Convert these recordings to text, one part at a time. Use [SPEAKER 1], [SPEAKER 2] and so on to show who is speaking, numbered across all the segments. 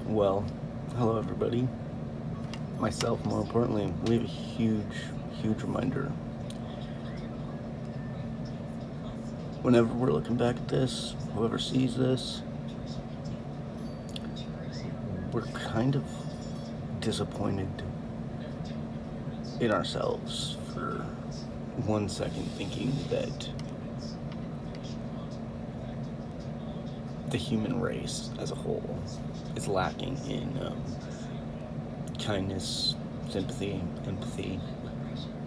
[SPEAKER 1] Well, hello everybody. Myself, more importantly, we have a huge reminder. Whenever we're looking back at this, whoever sees this, we're kind of disappointed in ourselves for 1 second thinking that the human race as a whole is lacking in kindness, sympathy, empathy,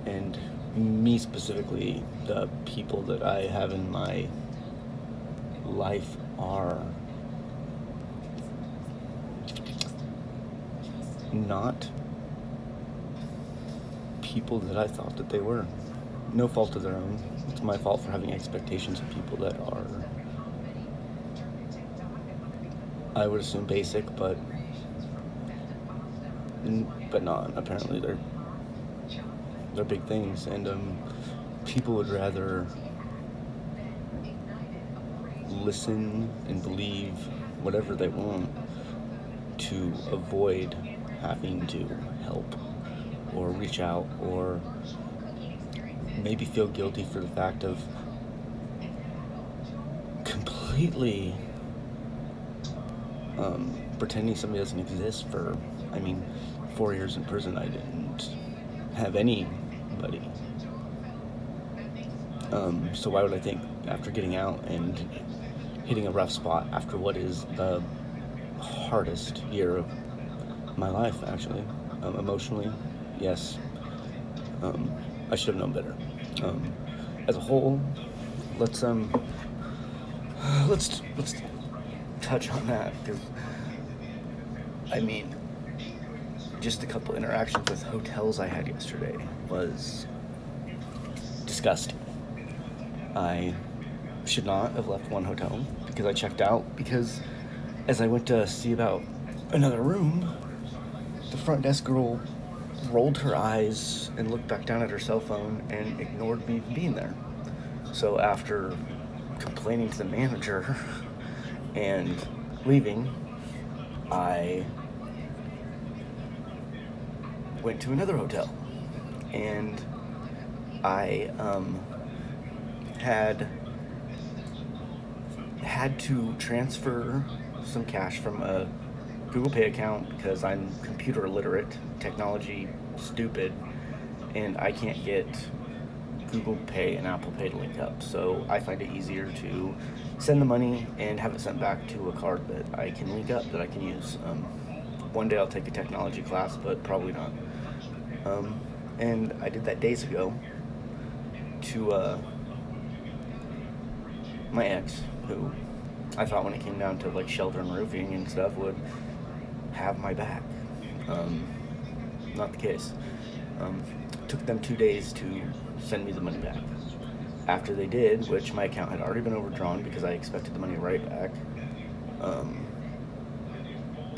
[SPEAKER 1] and me specifically, the people that I have in my life are not people that I thought that they were. No fault of their own. It's my fault for having expectations of people that are, I would assume, basic, but not. Apparently they're big things, and people would rather listen and believe whatever they want to avoid having to help or reach out or maybe feel guilty for the fact of completely pretending somebody doesn't exist for, 4 years in prison. I didn't have anybody. So why would I think after getting out and hitting a rough spot after what is the hardest year of my life, actually, emotionally, yes, I should have known better. As a whole, let's touch on that, because just a couple interactions with hotels I had yesterday was disgusting. I should not have left one hotel because I checked out, because as I went to see about another room, the front desk girl rolled her eyes and looked back down at her cell phone and ignored me being there. So after complaining to the manager and leaving, I went to another hotel, and I had to transfer some cash from a Google Pay account because I'm computer illiterate, technology stupid, and I can't get Google Pay and Apple Pay to link up. So I find it easier to send the money and have it sent back to a card that I can link up, that I can use. One day I'll take a technology class, but probably not. And I did that days ago to my ex, who I thought when it came down to like shelter and roofing and stuff would have my back. Not the case. Took them 2 days to send me the money back. After they did, which my account had already been overdrawn because I expected the money right back,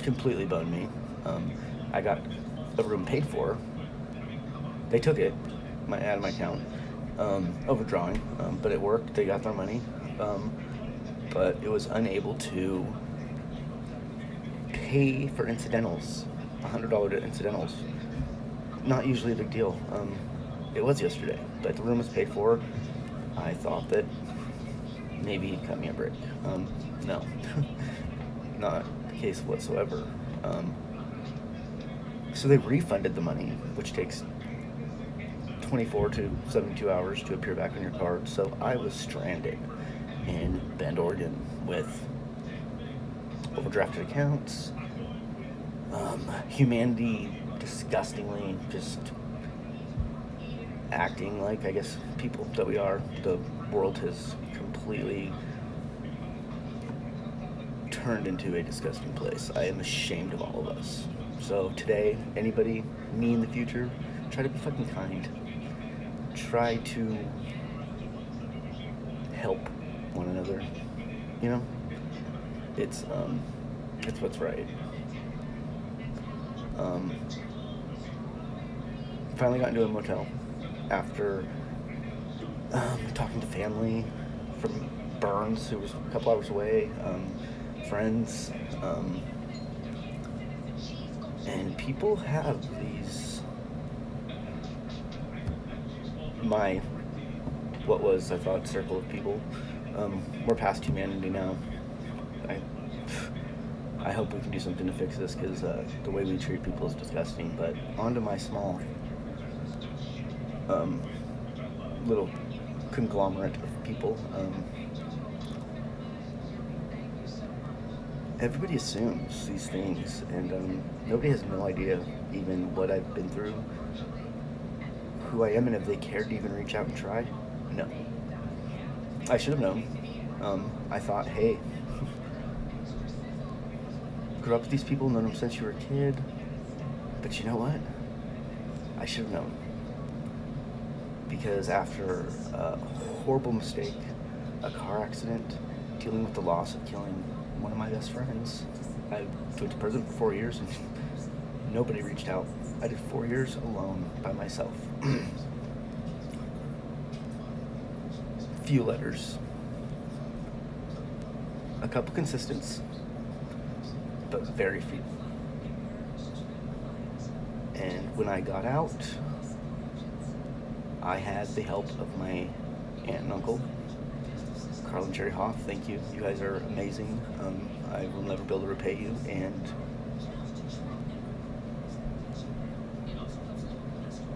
[SPEAKER 1] completely boned me. I got a room paid for. They took it out of my account, overdrawing, but it worked. They got their money, but it was unable to pay for incidentals, $100 incidentals. Not usually a big deal. It was yesterday, but the room was paid for. I thought that maybe he'd cut me a break. No, not the case whatsoever. So they refunded the money, which takes 24 to 72 hours to appear back on your card. So I was stranded in Bend, Oregon with overdrafted accounts, humanity disgustingly just acting like, I guess, people that we are. The world has completely turned into a disgusting place. I am ashamed of all of us. So today, anybody, me in the future, try to be fucking kind. Try to help one another. You know? It's what's right. Finally got into a motel after talking to family from Burns, who was a couple hours away, friends, people have these, what was, I thought, circle of people. We're past humanity now. I hope we can do something to fix this, because the way we treat people is disgusting. But onto my small little conglomerate of people. Everybody assumes these things, and nobody has no idea even what I've been through, who I am, and if they cared to even reach out and try. No. I should have known. I thought, hey, grew up with these people, known them since you were a kid. But you know what? I should have known. Because after a horrible mistake, a car accident, dealing with the loss of killing one of my best friends, I went to prison for 4 years and nobody reached out. I did 4 years alone by myself. Few letters. A couple consistents, but very few. And when I got out, I had the help of my aunt and uncle, Carl and Jerry Hoff. Thank you. You guys are amazing. I will never be able to repay you, and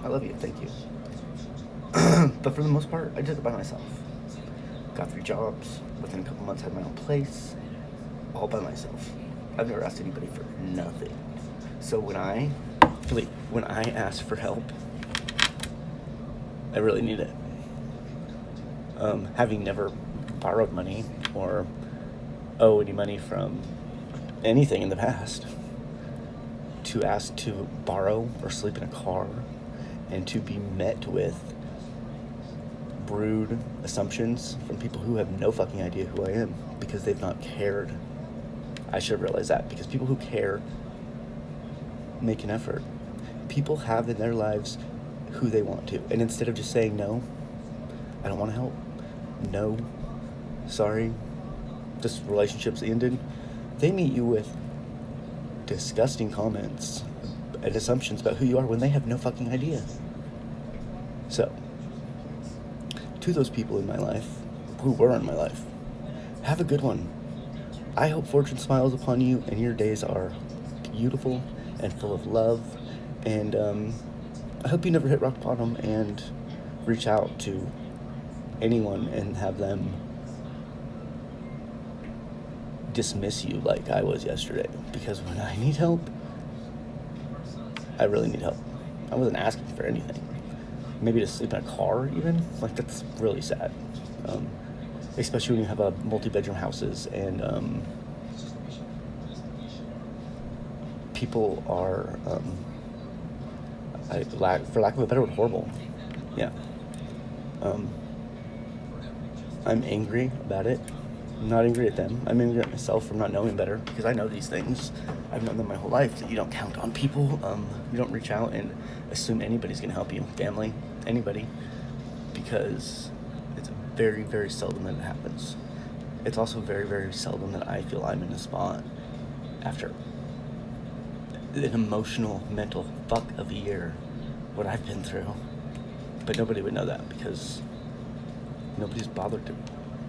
[SPEAKER 1] I love you. Thank you. But for the most part, I did it by myself. Got 3 jobs. Within a couple months, had my own place. All by myself. I've never asked anybody for nothing. So when I ask for help, I really need it. Having never borrowed money or owe any money from anything in the past, to ask to borrow or sleep in a car, and to be met with rude assumptions from people who have no fucking idea who I am, because they've not cared. I should have realized that, because people who care make an effort. People have in their lives who they want to, and instead of just saying no, I don't want to help, no, sorry, this relationship's ended, they meet you with disgusting comments and assumptions about who you are when they have no fucking idea. So, to those people in my life, who were in my life, have a good one. I hope fortune smiles upon you and your days are beautiful and full of love, and I hope you never hit rock bottom and reach out to anyone and have them dismiss you like I was yesterday, because when I need help, I really need help. I wasn't asking for anything. Maybe to sleep in a car even, like, that's really sad. Especially when you have multi-bedroom houses, and people are, for lack of a better word, horrible. Yeah. I'm angry about it. I'm not angry at them. I'm angry at myself for not knowing better, because I know these things. I've known them my whole life, that you don't count on people. You don't reach out and assume anybody's going to help you. Family, anybody. Because it's very, very seldom that it happens. It's also very, very seldom that I feel I'm in a spot after an emotional, mental fuck of a year, what I've been through. But nobody would know that, because nobody's bothered to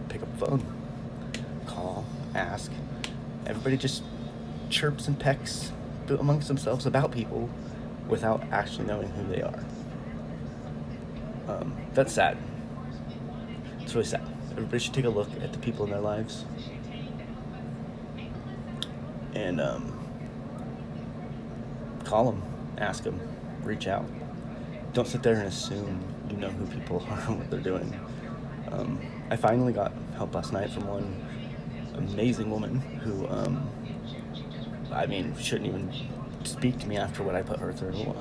[SPEAKER 1] pick up the phone, call, ask. Everybody just chirps and pecks amongst themselves about people without actually knowing who they are. That's sad. It's really sad. Everybody should take a look at the people in their lives and call them, ask them, reach out. Don't sit there and assume you know who people are and what they're doing. I finally got help last night from one amazing woman who, shouldn't even speak to me after what I put her through.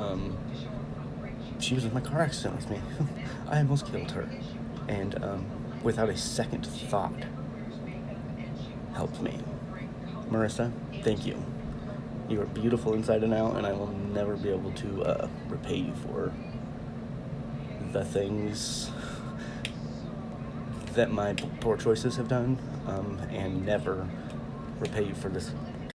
[SPEAKER 1] She was in my car accident with me. I almost killed her. And without a second thought, helped me. Marissa, thank you. You are beautiful inside and out, and I will never be able to repay you for the things that my poor choices have done, and never repay you for this